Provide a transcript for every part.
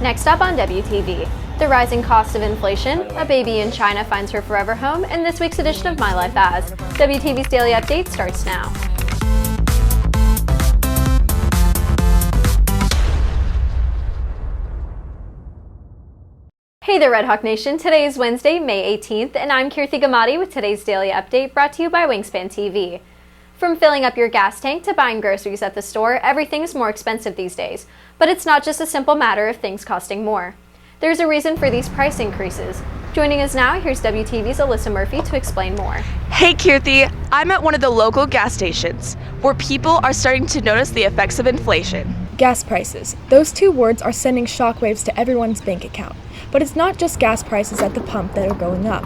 Next up on WTV, the rising cost of inflation, a baby in China finds her forever home, and this week's edition of My Life As. WTV's Daily Update starts now. Hey there, Red Hawk Nation. Today is Wednesday, May 18th, and I'm Kirthi Gummadi with today's Daily Update brought to you by Wingspan TV. From filling up your gas tank to buying groceries at the store, everything is more expensive these days. But it's not just a simple matter of things costing more. There's a reason for these price increases. Joining us now, here's WTV's Alyssa Murphy to explain more. Hey Kirthi, I'm at one of the local gas stations, where people are starting to notice the effects of inflation. Gas prices. Those two words are sending shockwaves to everyone's bank account. But it's not just gas prices at the pump that are going up.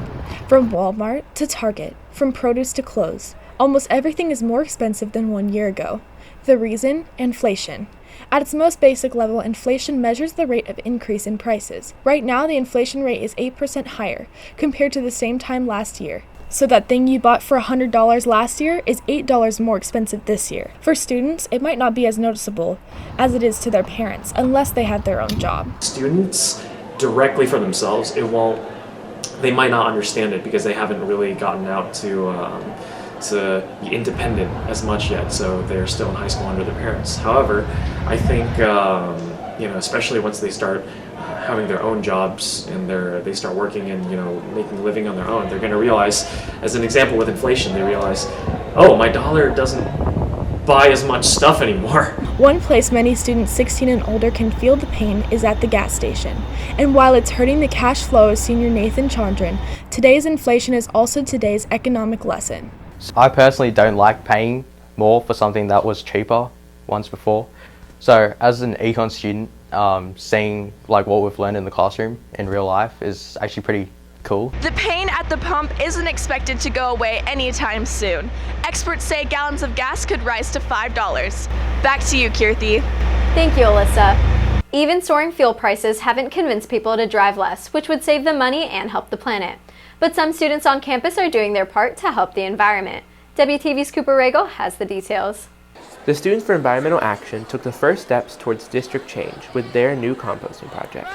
From Walmart to Target, from produce to clothes, almost everything is more expensive than 1 year ago. The reason? Inflation. At its most basic level, inflation measures the rate of increase in prices. Right now, the inflation rate is 8% higher compared to the same time last year. So that thing you bought for $100 last year is $8 more expensive this year. For students, it might not be as noticeable as it is to their parents, unless they have their own job. Students, directly for themselves, they might not understand it because they haven't really gotten out to be independent as much yet, so they're still in high school under their parents. However, I think especially once they start having their own jobs and they start working and making a living on their own, they're going to realize, as an example with inflation, they realize, oh, my dollar doesn't buy as much stuff anymore. One place many students 16 and older can feel the pain is at the gas station. And while it's hurting the cash flow of senior Nathan Chandran, today's inflation is also today's economic lesson. I personally don't like paying more for something that was cheaper once before. So as an econ student, seeing what we've learned in the classroom in real life is actually pretty cool. The pain at the pump isn't expected to go away anytime soon. Experts say gallons of gas could rise to $5. Back to you, Kirthi. Thank you, Alyssa. Even soaring fuel prices haven't convinced people to drive less, which would save them money and help the planet. But some students on campus are doing their part to help the environment. WTV's Cooper Regal has the details. The Students for Environmental Action took the first steps towards district change with their new composting project.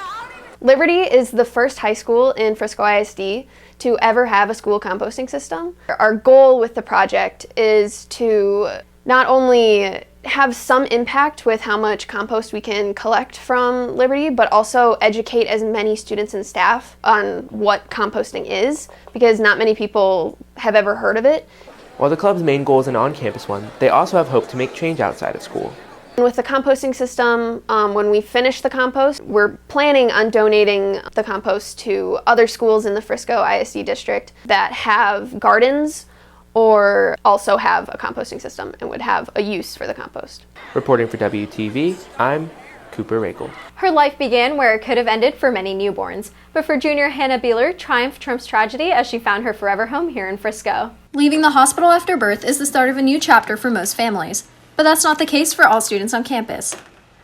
Liberty is the first high school in Frisco ISD to ever have a school composting system. Our goal with the project is to not only have some impact with how much compost we can collect from Liberty, but also educate as many students and staff on what composting is, because not many people have ever heard of it. While the club's main goal is an on-campus one, they also have hope to make change outside of school. With the composting system, when we finish the compost, we're planning on donating the compost to other schools in the Frisco ISD district that have gardens or also have a composting system and would have a use for the compost. Reporting for WTV, I'm Cooper Regal. Her life began where it could have ended for many newborns, but for junior Hannah Beeler, triumph trumps tragedy as she found her forever home here in Frisco. Leaving the hospital after birth is the start of a new chapter for most families, but that's not the case for all students on campus.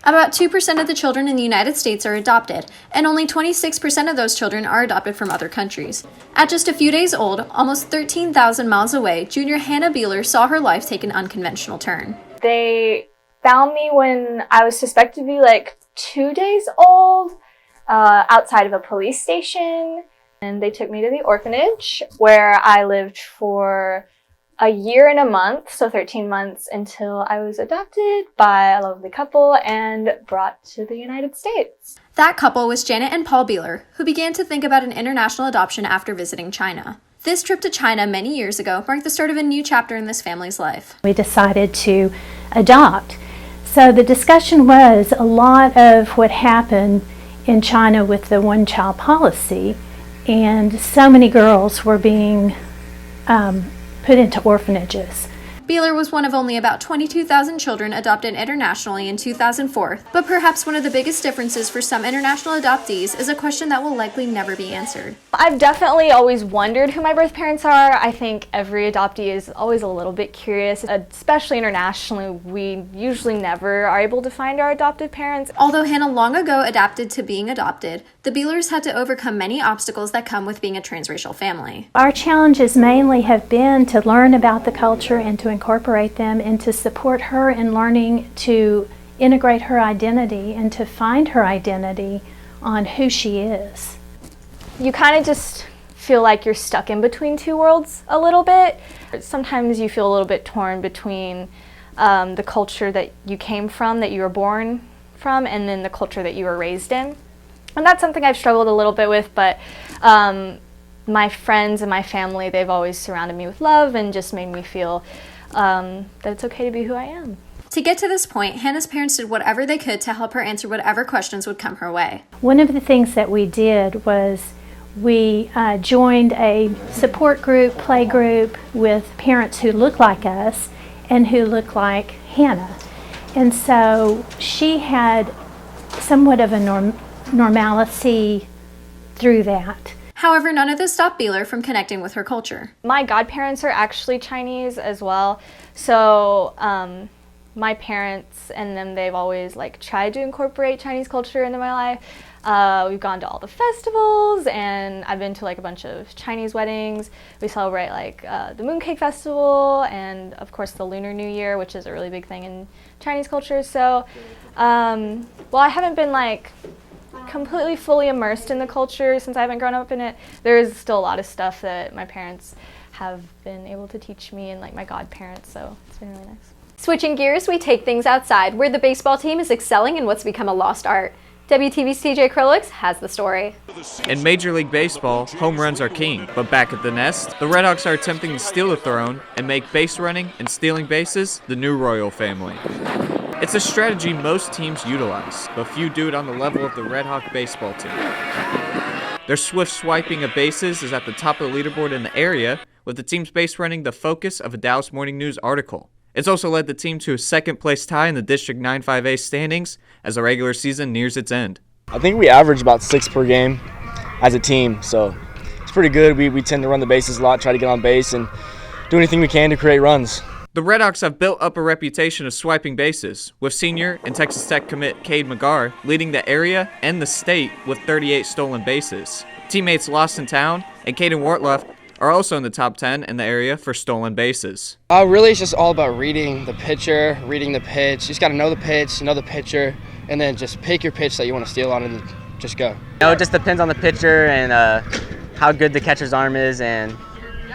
About 2% of the children in the United States are adopted, and only 26% of those children are adopted from other countries. At just a few days old, almost 13,000 miles away, junior Hannah Beeler saw her life take an unconventional turn. They found me when I was suspected to be 2 days old, outside of a police station, and they took me to the orphanage where I lived for a year and a month, so 13 months, until I was adopted by a lovely couple and brought to the United States. That couple was Janet and Paul Beeler, who began to think about an international adoption after visiting China. This trip to China many years ago marked the start of a new chapter in this family's life. We decided to adopt. So the discussion was a lot of what happened in China with the one-child policy, and so many girls were being put into orphanages. Beeler was one of only about 22,000 children adopted internationally in 2004, but perhaps one of the biggest differences for some international adoptees is a question that will likely never be answered. I've definitely always wondered who my birth parents are. I think every adoptee is always a little bit curious, especially internationally. We usually never are able to find our adopted parents. Although Hannah long ago adapted to being adopted, the Beelers had to overcome many obstacles that come with being a transracial family. Our challenges mainly have been to learn about the culture and to incorporate them and to support her in learning to integrate her identity and to find her identity on who she is. You kind of just feel like you're stuck in between two worlds a little bit. Sometimes you feel a little bit torn between the culture that you came from, that you were born from, and then the culture that you were raised in. And that's something I've struggled a little bit with, but my friends and my family, they've always surrounded me with love and just made me feel that it's okay to be who I am. To get to this point, Hannah's parents did whatever they could to help her answer whatever questions would come her way. One of the things that we did was we joined a support group, play group with parents who look like us and who look like Hannah. And so she had somewhat of a normalcy through that. However, none of this stopped Beeler from connecting with her culture. My godparents are actually Chinese as well, so my parents and them, they've always tried to incorporate Chinese culture into my life. We've gone to all the festivals, and I've been to a bunch of Chinese weddings. We celebrate the Mooncake Festival, and of course the Lunar New Year, which is a really big thing in Chinese culture. So, while I haven't been completely fully immersed in the culture since I haven't grown up in it, there is still a lot of stuff that my parents have been able to teach me, and my godparents. So it's been really nice. Switching gears, we take things outside, where the baseball team is excelling in what's become a lost art. WTV's TJ Krulix has the story. In Major League Baseball, home runs are king, but back at the nest, the Red Hawks are attempting to steal the throne and make base running and stealing bases the new royal family. It's a strategy most teams utilize, but few do it on the level of the Red Hawk baseball team. Their swift swiping of bases is at the top of the leaderboard in the area, with the team's base running the focus of a Dallas Morning News article. It's also led the team to a second-place tie in the District 9-5A standings as the regular season nears its end. I think we average about 6 per game as a team, so it's pretty good. We tend to run the bases a lot, try to get on base, and do anything we can to create runs. The Red Hawks have built up a reputation of swiping bases, with senior and Texas Tech commit Cade McGarr leading the area and the state with 38 stolen bases. Teammates Lost in Town and Caden Wortleff are also in the top 10 in the area for stolen bases. Really, it's just all about reading the pitcher, reading the pitch. You just got to know the pitch, know the pitcher, and then just pick your pitch that you want to steal on and just go. It just depends on the pitcher and how good the catcher's arm is, and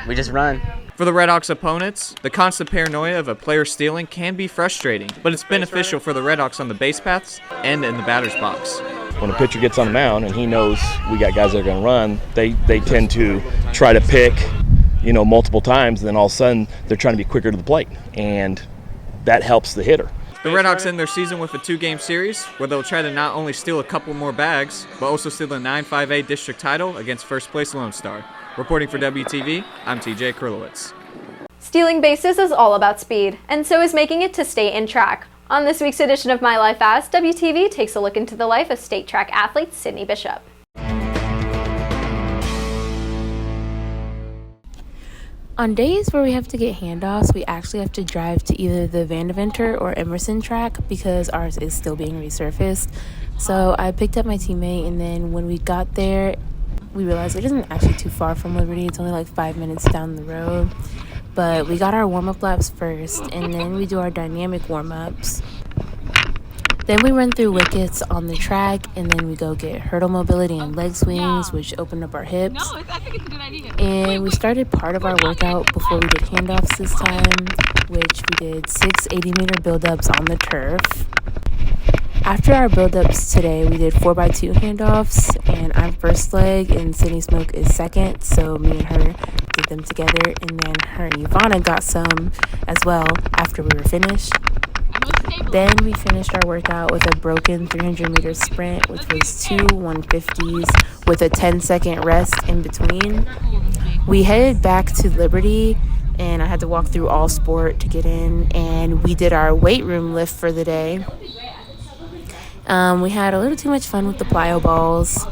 we just run. For the Red Hawks opponents, the constant paranoia of a player stealing can be frustrating, but it's beneficial for the Red Hawks on the base paths and in the batter's box. When a pitcher gets on the mound and he knows we got guys that are going to run, they tend to try to pick, multiple times, and then all of a sudden they're trying to be quicker to the plate, and that helps the hitter. The Red Hawks end their season with a 2-game series where they'll try to not only steal a couple more bags, but also steal the 9-5A district title against first place Lone Star. Reporting for WTV, I'm TJ Krulowitz. Stealing bases is all about speed, and so is making it to state and track. On this week's edition of My Life As, WTV takes a look into the life of state track athlete Sydney Bishop. On days where we have to get handoffs, we actually have to drive to either the Vandeventer or Emerson track because ours is still being resurfaced. So I picked up my teammate, and then when we got there, we realized it isn't actually too far from Liberty. It's only 5 minutes down the road. But we got our warm-up laps first, and then we do our dynamic warm-ups. Then we run through wickets on the track, and then we go get hurdle mobility and leg swings, which open up our hips. I think it's a good idea. And we started part of our workout before we did handoffs this time, which we did 6 80-meter build-ups on the turf. After our build-ups today, we did 4x2 handoffs, and I'm first leg, and Sydney Smoke is second, so me and her did them together, and then her and Ivana got some as well after we were finished. Then we finished our workout with a broken 300-meter sprint, which was 2 150s with a 10-second rest in between. We headed back to Liberty, and I had to walk through all sport to get in, and we did our weight room lift for the day. We had a little too much fun with the plyo balls.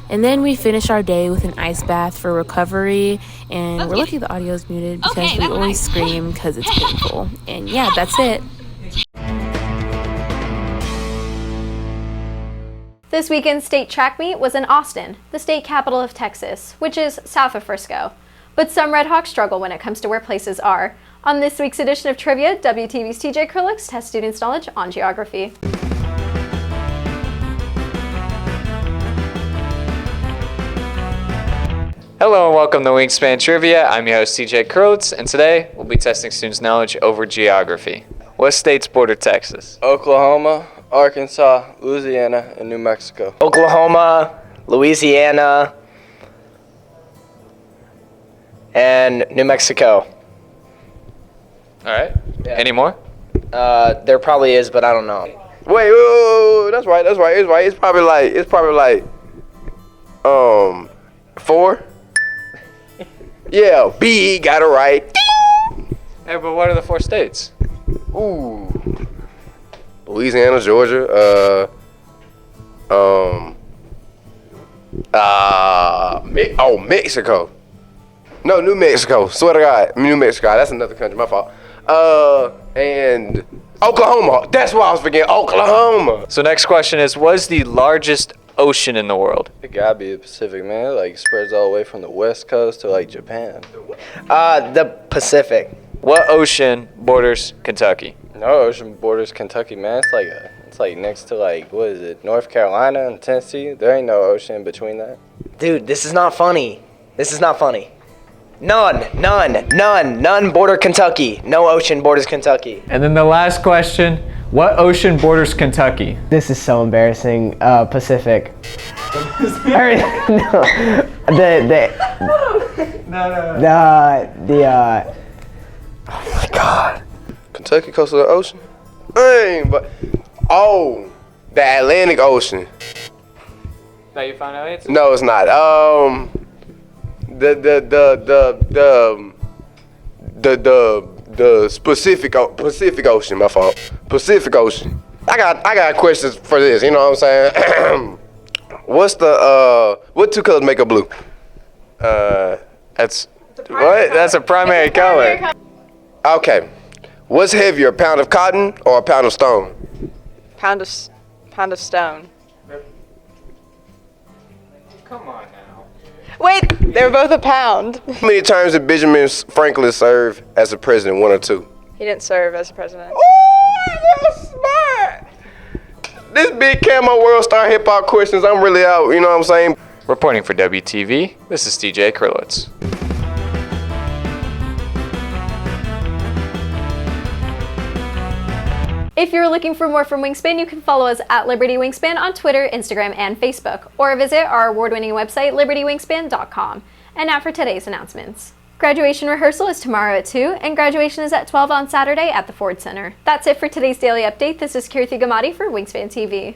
And then we finished our day with an ice bath for recovery, and we're lucky the audio is muted because we always scream because it's painful. And yeah, that's it. This weekend's state track meet was in Austin, the state capital of Texas, which is south of Frisco. But some Red Hawks struggle when it comes to where places are. On this week's edition of Trivia, WTV's TJ Krulix tests students' knowledge on geography. Hello and welcome to Wingspan Trivia. I'm your host TJ Kurlitz, and today we'll be testing students' knowledge over geography. What states border Texas? Oklahoma, Arkansas, Louisiana, and New Mexico. Oklahoma, Louisiana, and New Mexico. All right. Any more? There probably is, but I don't know. Wait, that's right. It's probably like 4. Yeah, B got it right. Hey, but what are the 4 states? Ooh, Louisiana, Georgia, Mexico. No, New Mexico. Swear to God, New Mexico. That's another country. My fault. And Oklahoma. That's why I was forgetting. Oklahoma. So next question is, what is the largest ocean in the world? It gotta be the Pacific, man. It like spreads all the way from the West Coast to like Japan. The Pacific. What ocean borders Kentucky? No ocean borders Kentucky, man. It's like next to like, what is it, North Carolina and Tennessee? There ain't no ocean in between that. Dude, this is not funny. None border Kentucky. No ocean borders Kentucky. And then the last question, what ocean borders Kentucky? This is so embarrassing. Pacific. Oh my God. Kentucky coast of the ocean? But the Atlantic Ocean. That you found out answer? No, it's not. The Pacific Ocean. My fault. Pacific Ocean. I got questions for this. You know what I'm saying? What 2 colors make a blue? That's a primary color. Okay. What's heavier, a pound of cotton or a pound of stone? Pound of stone. Come on now. Wait, they're both a pound. How many times did Benjamin Franklin serve as a president? 1 or 2? He didn't serve as a president. Oh, that's smart. This big Camo World Star Hip Hop questions, I'm really out, you know what I'm saying? Reporting for WTV, this is TJ Kurlitz. If you're looking for more from Wingspan, you can follow us at Liberty Wingspan on Twitter, Instagram, and Facebook, or visit our award-winning website, libertywingspan.com. And now for today's announcements. Graduation rehearsal is tomorrow at 2, and graduation is at 12 on Saturday at the Ford Center. That's it for today's Daily Update. This is Kirthi Gummadi for Wingspan TV.